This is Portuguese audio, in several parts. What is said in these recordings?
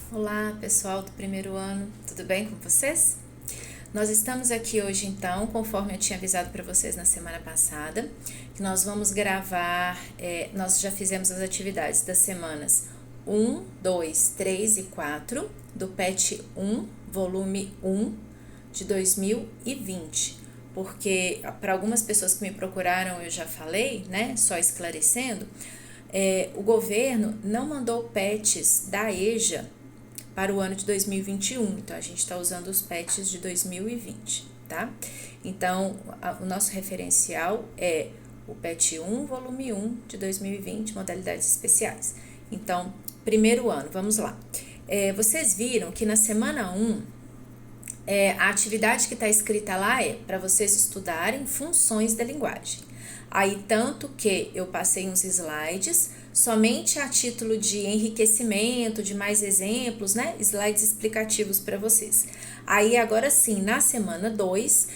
Olá, pessoal do primeiro ano, tudo bem com vocês? Nós estamos aqui hoje então, conforme eu tinha avisado para vocês na semana passada, que nós vamos gravar, nós já fizemos as atividades das semanas 1, 2, 3 e 4 do PET 1, volume 1 de 2020. Porque para algumas pessoas que me procuraram eu já falei, né, só esclarecendo, o governo não mandou PETs da EJA para o ano de 2021, então a gente está usando os PETs de 2020, tá? Então, o nosso referencial é o PET 1, volume 1 de 2020, modalidades especiais. Então, primeiro ano, vamos lá. Vocês viram que na semana 1, a atividade que está escrita lá é para vocês estudarem funções da linguagem. Aí, tanto que eu passei uns slides somente a título de enriquecimento, de mais exemplos, né? Slides explicativos para vocês. Aí, agora sim, na semana 2,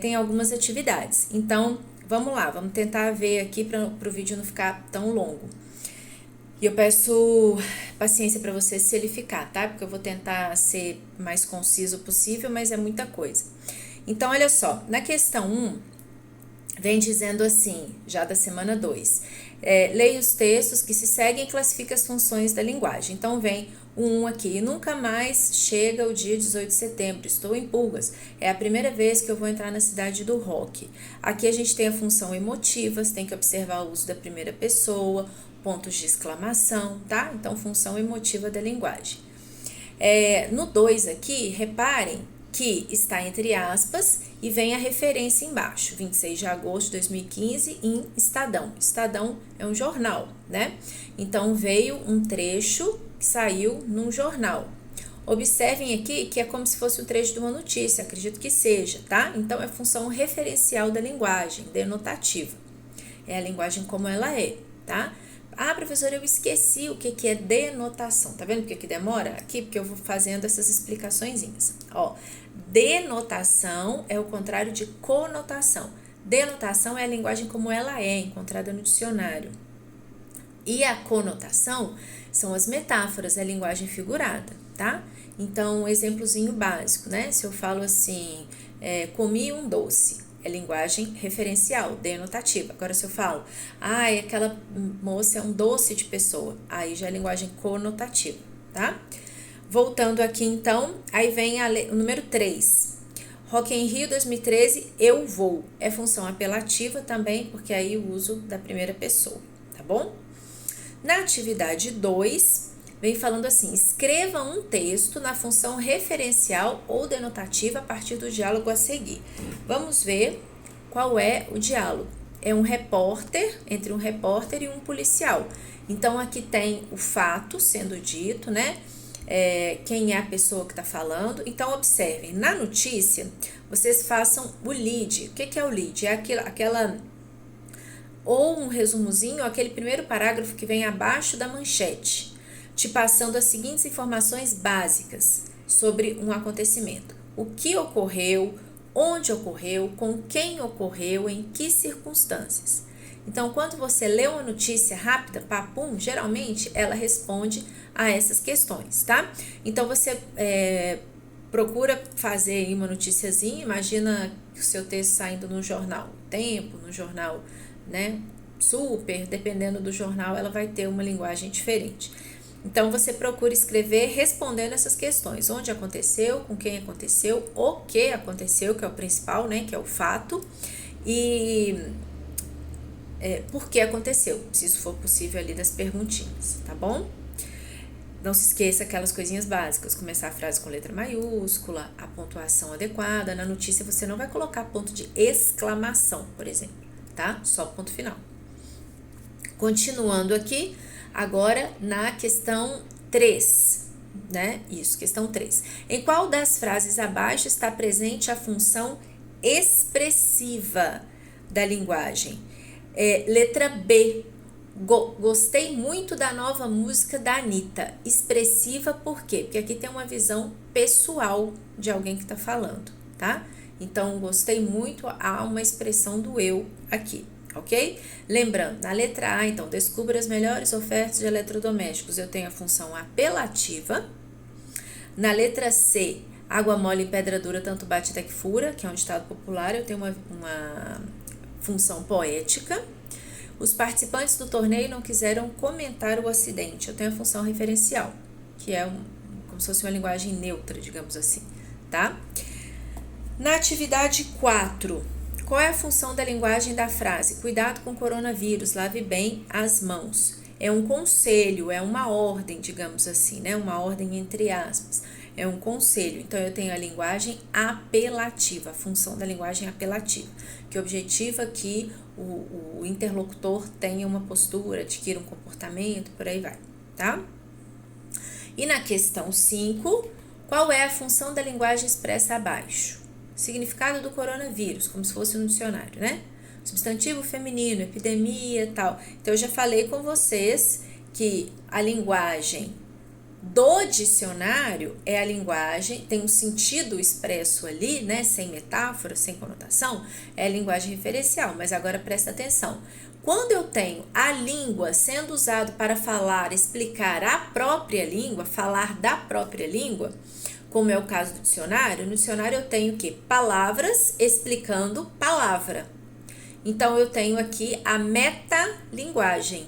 tem algumas atividades. Então, vamos lá, vamos tentar ver aqui para o vídeo não ficar tão longo. E eu peço paciência para vocês se ele ficar, tá? Porque eu vou tentar ser mais conciso possível, mas é muita coisa. Então, olha só, na questão 1, vem dizendo assim, já da semana 2, leia os textos que se seguem e classifica as funções da linguagem. Então, vem um aqui, nunca mais chega o dia 18 de setembro, estou em pulgas, é a primeira vez que eu vou entrar na cidade do rock. Aqui a gente tem a função emotiva, você tem que observar o uso da primeira pessoa, pontos de exclamação, tá? Então, função emotiva da linguagem. No 2 aqui, reparem que está entre aspas e vem a referência embaixo, 26 de agosto de 2015 em Estadão. Estadão é um jornal, né? Então, veio um trecho que saiu num jornal. Observem aqui que é como se fosse um trecho de uma notícia, acredito que seja, tá? Então, é função referencial da linguagem, denotativa. É a linguagem como ela é, tá? Ah, professora, eu esqueci o que é denotação. Tá vendo porque que demora? Aqui, porque eu vou fazendo essas explicaçõezinhas. Ó, denotação é o contrário de conotação. Denotação é a linguagem como ela é, encontrada no dicionário. E a conotação são as metáforas, a linguagem figurada, tá? Então, um exemplozinho básico, né? Se eu falo assim, comi um doce, é linguagem referencial, denotativa. Agora, se eu falo, aquela moça é um doce de pessoa, aí já é linguagem conotativa, tá? Voltando aqui, então, aí vem o número 3. Rock in Rio 2013, eu vou. É função apelativa também, porque aí o uso da primeira pessoa, tá bom? Na atividade 2, vem falando assim, escreva um texto na função referencial ou denotativa a partir do diálogo a seguir. Vamos ver qual é o diálogo. É um repórter, entre um repórter e um policial. Então, aqui tem o fato sendo dito, né? Quem é a pessoa que está falando. Então, observem, na notícia, vocês façam o lead. O que é o lead? É aquela ou um resumozinho, ou aquele primeiro parágrafo que vem abaixo da manchete, te passando as seguintes informações básicas sobre um acontecimento. O que ocorreu, onde ocorreu, com quem ocorreu, em que circunstâncias. Então, quando você lê uma notícia rápida, papum, geralmente ela responde a essas questões, tá? Então, você procura fazer aí uma noticiazinha, imagina o seu texto saindo no jornal Tempo, no jornal, né, Super, dependendo do jornal, ela vai ter uma linguagem diferente. Então, você procura escrever respondendo essas questões. Onde aconteceu, com quem aconteceu, o que aconteceu, que é o principal, né, que é o fato, e por que aconteceu, se isso for possível ali das perguntinhas, tá bom? Não se esqueça aquelas coisinhas básicas, começar a frase com letra maiúscula, a pontuação adequada. Na notícia você não vai colocar ponto de exclamação, por exemplo, tá? Só ponto final. Continuando aqui, agora na questão 3, né? Isso, questão 3. Em qual das frases abaixo está presente a função expressiva da linguagem? Letra B. Gostei muito da nova música da Anitta. Expressiva por quê? Porque aqui tem uma visão pessoal de alguém que está falando, tá? Então, gostei muito, há uma expressão do eu aqui, ok? Lembrando, na letra A, então, descubra as melhores ofertas de eletrodomésticos. Eu tenho a função apelativa, Na letra C, água mole e pedra dura, tanto bate até que fura, que é um ditado popular, eu tenho uma função poética. Os participantes do torneio não quiseram comentar o acidente, eu tenho a função referencial, que é como se fosse uma linguagem neutra, digamos assim, tá? Na atividade 4, qual é a função da linguagem da frase? Cuidado com o coronavírus, lave bem as mãos. É um conselho, é uma ordem, digamos assim, né? Uma ordem entre aspas. É um conselho. Então, eu tenho a linguagem apelativa, a função da linguagem apelativa, que objetiva que o interlocutor tenha uma postura, adquira um comportamento, por aí vai, tá? E na questão 5, qual é a função da linguagem expressa abaixo? Significado do coronavírus, como se fosse um dicionário, né? Substantivo feminino, epidemia e tal. Então, eu já falei com vocês que a linguagem do dicionário é a linguagem, tem um sentido expresso ali, né? Sem metáfora, sem conotação, é a linguagem referencial. Mas agora presta atenção. Quando eu tenho a língua sendo usado para falar, explicar a própria língua, falar da própria língua, como é o caso do dicionário, no dicionário eu tenho o quê? Palavras explicando palavra. Então, eu tenho aqui a metalinguagem.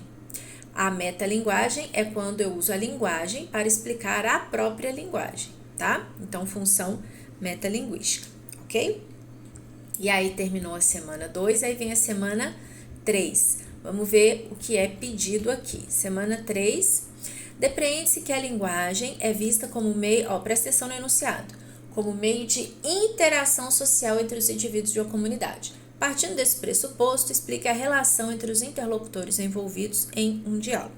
A metalinguagem é quando eu uso a linguagem para explicar a própria linguagem, tá? Então, função metalinguística, ok? E aí, terminou a semana 2, aí vem a semana 3. Vamos ver o que é pedido aqui. Semana 3... Depreende-se que a linguagem é vista como meio, presta atenção no enunciado, como meio de interação social entre os indivíduos de uma comunidade. Partindo desse pressuposto, explique a relação entre os interlocutores envolvidos em um diálogo.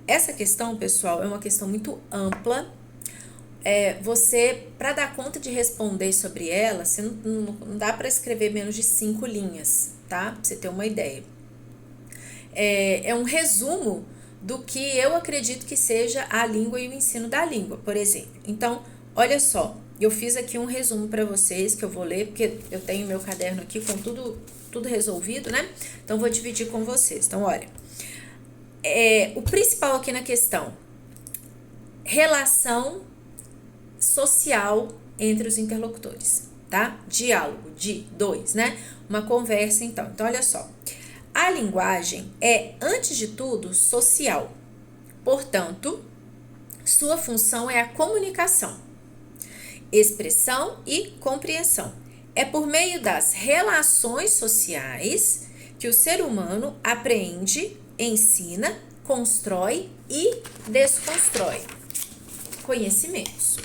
Essa questão, pessoal, é uma questão muito ampla. Você, para dar conta de responder sobre ela, você não dá para escrever menos de 5 linhas, tá? Pra você ter uma ideia. É um resumo do que eu acredito que seja a língua e o ensino da língua, por exemplo. Então, olha só, eu fiz aqui um resumo para vocês, que eu vou ler, porque eu tenho meu caderno aqui com tudo resolvido, né? Então, vou dividir com vocês. Então, olha, o principal aqui na questão, relação social entre os interlocutores, tá? Diálogo, de dois, né? Uma conversa, então. Então, olha só. A linguagem é, antes de tudo, social. Portanto, sua função é a comunicação, expressão e compreensão. É por meio das relações sociais que o ser humano aprende, ensina, constrói e desconstrói conhecimentos.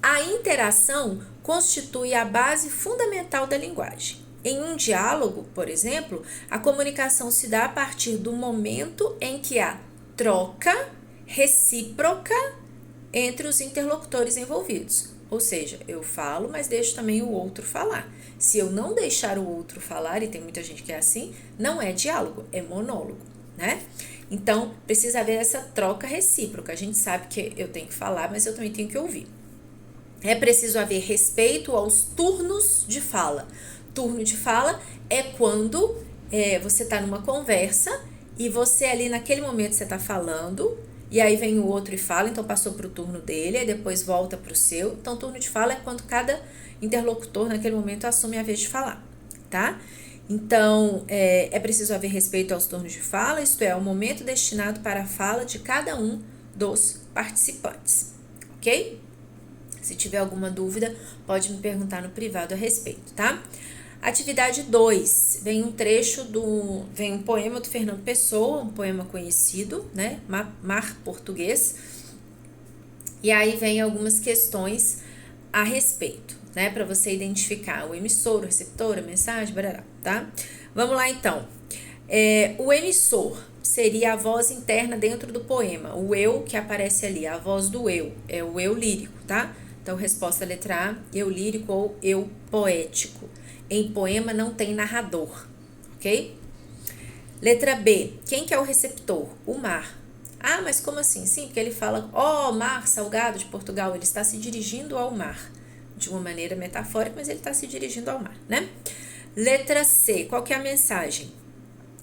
A interação constitui a base fundamental da linguagem. Em um diálogo, por exemplo, a comunicação se dá a partir do momento em que há troca recíproca entre os interlocutores envolvidos. Ou seja, eu falo, mas deixo também o outro falar. Se eu não deixar o outro falar, e tem muita gente que é assim, não é diálogo, é monólogo, né? Então, precisa haver essa troca recíproca. A gente sabe que eu tenho que falar, mas eu também tenho que ouvir. É preciso haver respeito aos turnos de fala. Turno de fala é quando você está numa conversa e você ali naquele momento você está falando e aí vem o outro e fala, então passou para o turno dele, aí depois volta para o seu. Então, turno de fala é quando cada interlocutor naquele momento assume a vez de falar, tá? Então, é preciso haver respeito aos turnos de fala, isto é, o momento destinado para a fala de cada um dos participantes, ok? Se tiver alguma dúvida, pode me perguntar no privado a respeito, tá? Atividade 2, vem um poema do Fernando Pessoa, um poema conhecido, né, Mar Português, e aí vem algumas questões a respeito, né, para você identificar o emissor, o receptor, a mensagem, barará, tá? Vamos lá então. O emissor seria a voz interna dentro do poema, o eu que aparece ali, a voz do eu, é o eu lírico, tá? Então, resposta letra A, eu lírico ou eu poético. Em poema não tem narrador, ok? Letra B, quem que é o receptor? O mar. Ah, mas como assim? Sim, porque ele fala, mar salgado de Portugal, ele está se dirigindo ao mar. De uma maneira metafórica, mas ele está se dirigindo ao mar, né? Letra C, qual que é a mensagem?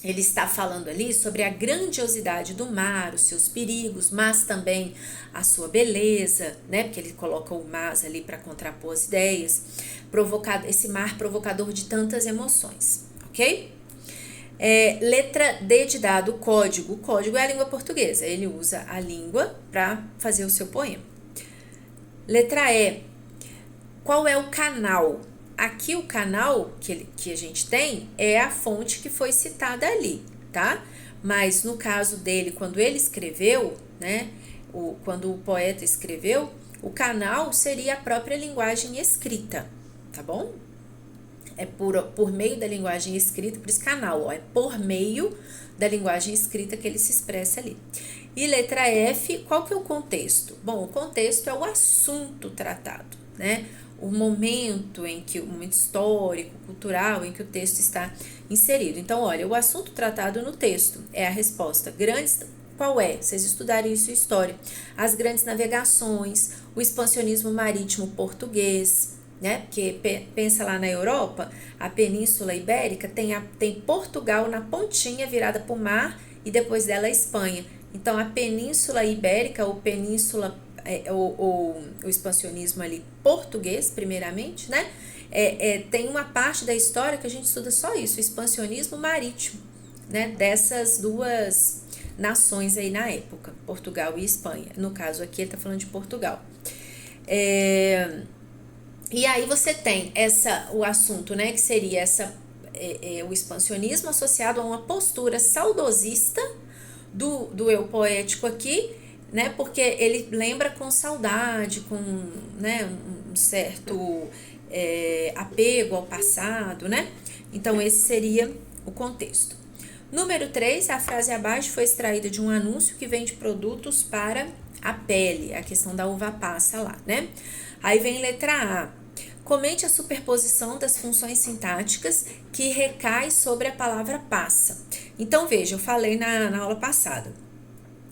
Ele está falando ali sobre a grandiosidade do mar, os seus perigos, mas também a sua beleza, né? Porque ele coloca o mas ali para contrapor as ideias. Esse mar provocador de tantas emoções, ok? Letra D de dado, código. O código é a língua portuguesa. Ele usa a língua para fazer o seu poema. Letra E. Qual é o canal? Aqui o canal que a gente tem é a fonte que foi citada ali, tá? Mas no caso dele, quando ele escreveu, né? Quando o poeta escreveu, o canal seria a própria linguagem escrita, tá bom? É por meio da linguagem escrita, por isso canal, ó, é por meio da linguagem escrita que ele se expressa ali. E letra F, qual que é o contexto? Bom, o contexto é o assunto tratado, né? O momento histórico, cultural em que o texto está inserido. Então, olha, o assunto tratado no texto é a resposta. Qual é? Vocês estudarem isso em história. As grandes navegações, o expansionismo marítimo português, né? Porque pensa lá na Europa, a Península Ibérica tem Portugal na pontinha virada para o mar e depois dela a Espanha. Então, a Península Ibérica ou Península o expansionismo ali português, primeiramente, né? Tem uma parte da história que a gente estuda só isso, o expansionismo marítimo, né? Dessas duas nações aí na época, Portugal e Espanha. No caso aqui ele tá falando de Portugal. E aí você tem o assunto, né? Que seria o expansionismo associado a uma postura saudosista do eu poético aqui, né? Porque ele lembra com saudade, com, né, um certo apego ao passado, né? Então, esse seria o contexto. Número 3, a frase abaixo foi extraída de um anúncio que vende produtos para a pele, a questão da uva passa lá, né? Aí vem letra A. Comente a superposição das funções sintáticas que recai sobre a palavra passa. Então, veja, eu falei na aula passada.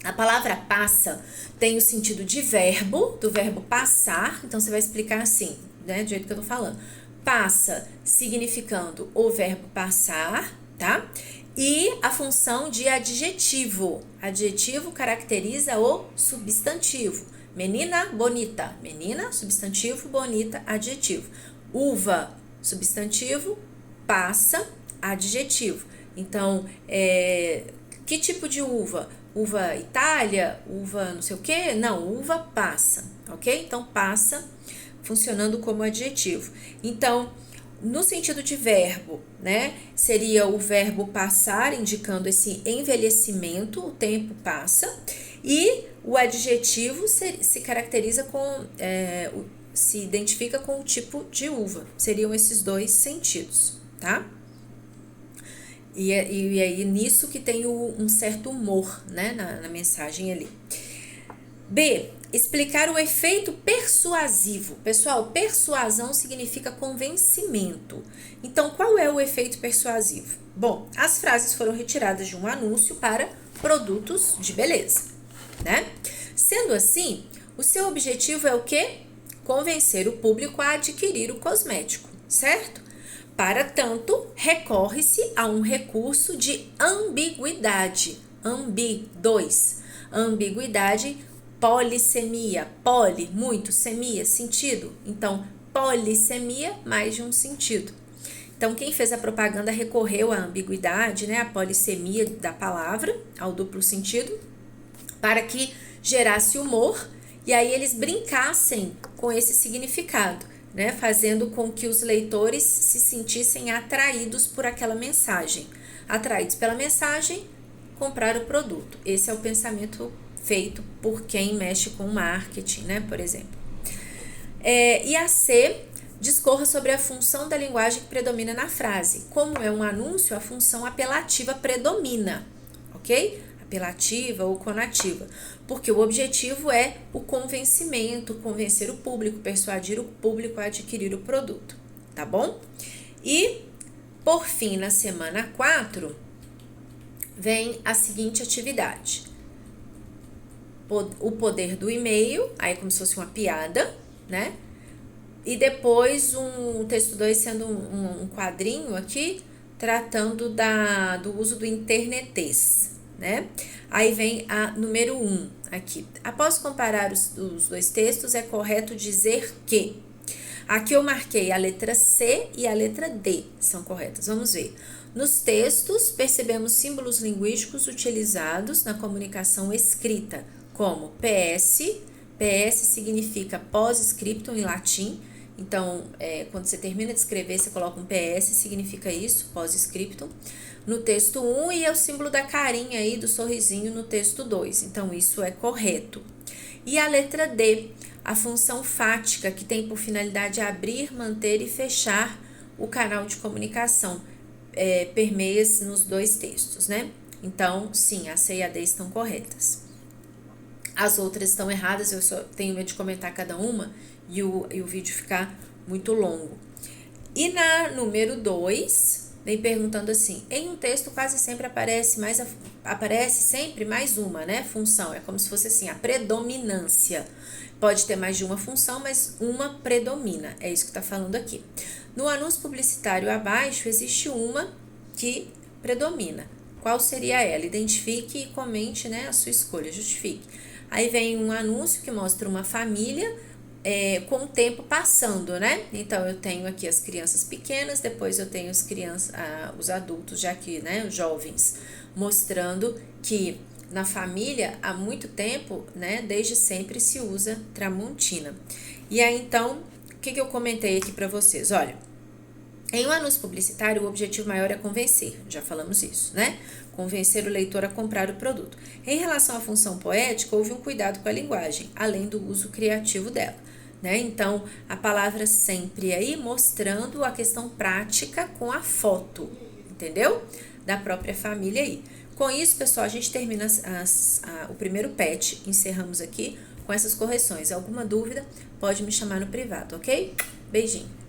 A palavra passa tem o sentido de verbo, do verbo passar, então você vai explicar assim, né, do jeito que eu tô falando. Passa significando o verbo passar, tá? E a função de adjetivo. Adjetivo caracteriza o substantivo. Menina, bonita. Menina, substantivo, bonita, adjetivo. Uva, substantivo, passa, adjetivo. Então, que tipo de uva? Uva Itália, uva não sei o que? Não, uva passa, ok? Então, passa funcionando como adjetivo. Então, no sentido de verbo, né? Seria o verbo passar, indicando esse envelhecimento, o tempo passa. E o adjetivo se caracteriza se identifica com o tipo de uva. Seriam esses dois sentidos, tá? E aí nisso que tem um certo humor, né, na mensagem ali. B, explicar o efeito persuasivo. Pessoal, persuasão significa convencimento. Então, qual é o efeito persuasivo? Bom, as frases foram retiradas de um anúncio para produtos de beleza, né? Sendo assim, o seu objetivo é o quê? Convencer o público a adquirir o cosmético, certo? Para tanto, recorre-se a um recurso de ambiguidade. Ambiguidade, polissemia. Poli, muito, semia, sentido. Então, polissemia, mais de um sentido. Então, quem fez a propaganda recorreu à ambiguidade, né, a polissemia da palavra, ao duplo sentido, para que gerasse humor e aí eles brincassem com esse significado, né, fazendo com que os leitores se sentissem atraídos por aquela mensagem. Atraídos pela mensagem, comprar o produto. Esse é o pensamento feito por quem mexe com marketing, né, por exemplo. E a C, discorra sobre a função da linguagem que predomina na frase. Como é um anúncio, a função apelativa predomina, ok? Apelativa ou conativa, porque o objetivo é o convencimento, convencer o público, persuadir o público a adquirir o produto, tá bom? E, por fim, na semana 4, vem a seguinte atividade. O poder do e-mail, aí como se fosse uma piada, né? E depois o texto 2 sendo um quadrinho aqui, tratando do uso do internetês, né? Aí vem a número 1 aqui. Após comparar os dois textos, é correto dizer que... Aqui eu marquei a letra C e a letra D são corretas. Vamos ver. Nos textos, percebemos símbolos linguísticos utilizados na comunicação escrita, como PS. PS significa pós-scriptum em latim. Então, quando você termina de escrever, você coloca um PS, significa isso, pós-scriptum. No texto 1 e é o símbolo da carinha aí, do sorrisinho no texto 2. Então, isso é correto. E a letra D, a função fática, que tem por finalidade abrir, manter e fechar o canal de comunicação, permeia nos dois textos, né? Então, sim, a C e a D estão corretas. As outras estão erradas, eu só tenho medo de comentar cada uma e o vídeo ficar muito longo. E na número 2, vem perguntando assim, em um texto quase sempre aparece sempre mais uma, né, função, é como se fosse assim, a predominância. Pode ter mais de uma função, mas uma predomina, é isso que está falando aqui. No anúncio publicitário abaixo, existe uma que predomina. Qual seria ela? Identifique e comente, né, a sua escolha, justifique. Aí vem um anúncio que mostra uma família com o tempo passando, né? Então, eu tenho aqui as crianças pequenas, depois eu tenho os adultos, já que, né, os jovens, mostrando que na família, há muito tempo, né, desde sempre se usa Tramontina. E aí, então, o que eu comentei aqui para vocês? Olha, em um anúncio publicitário, o objetivo maior é convencer, já falamos isso, né? Convencer o leitor a comprar o produto. Em relação à função poética, houve um cuidado com a linguagem, além do uso criativo dela, né? Então, a palavra sempre aí mostrando a questão prática com a foto, entendeu? Da própria família aí. Com isso, pessoal, a gente termina o primeiro PET, encerramos aqui com essas correções. Alguma dúvida, pode me chamar no privado, ok? Beijinho!